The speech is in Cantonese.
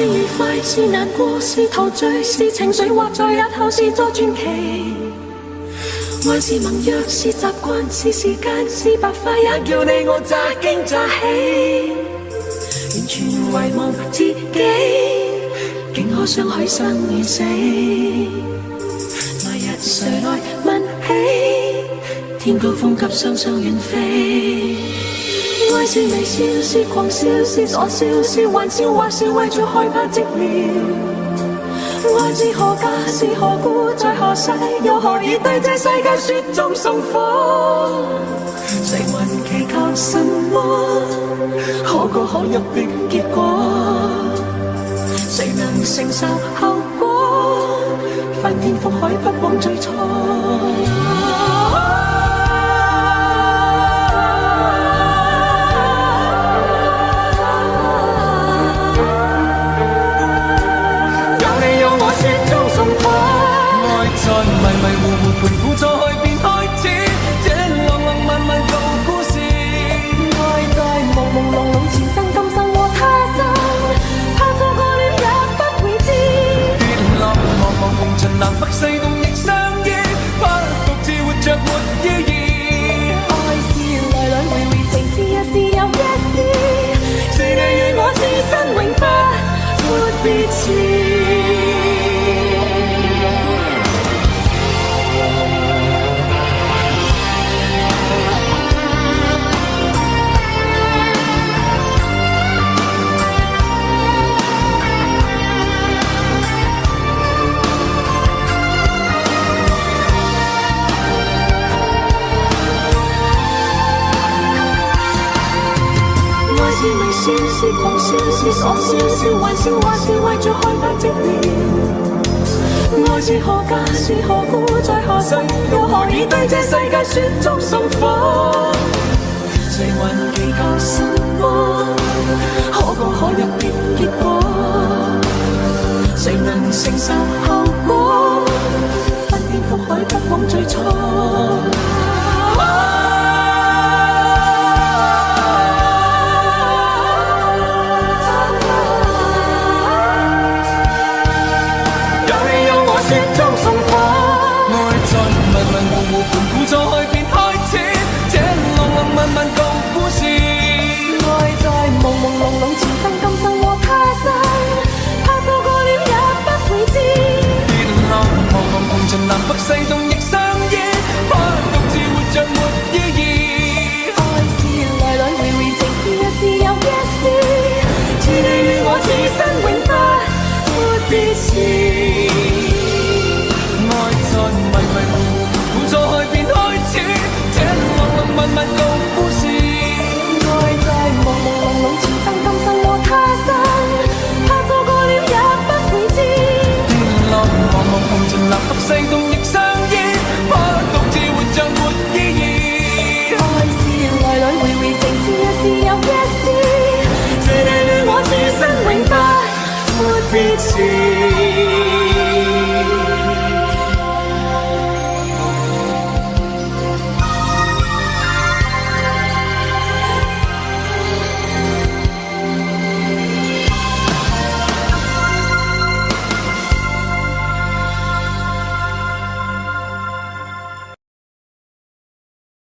是愉快，是難過，是陶醉，是情緒，或在日後是作傳奇。愛是盟約，是習慣，是時間，是白髮，也叫你我乍驚乍喜。完全遺忘自己，竟可相許生與死。來日誰來問起？天高風急，雙雙遠飛。愛是微笑，是狂笑，是傻笑，是玩笑，或是為著害怕寂寥。愛是何價，是何故，在何世，又何以對這世界雪中送火？誰還祈求什麼可歌可泣的結果？誰能承受後果？翻天覆海，不枉最初。迷迷糊糊盤估錯去便開始，這浪浪漫漫舊故事。愛在朦朦朧朧前生今生和他生，怕錯過了也不會知。跌落茫茫紅塵南北西東亦相依，怕獨自活着沒意義。愛是來來回回，情是一時又一時，是你與我此生永不會別辭。是微笑，是狂笑，是傻笑，是玩笑，或是為著害怕寂寥。愛是何價，是何故，在何世，又何以對這世界雪中送火？誰還祈求什麼可歌可泣的結果？誰能承受後果？翻天覆海，不枉最初。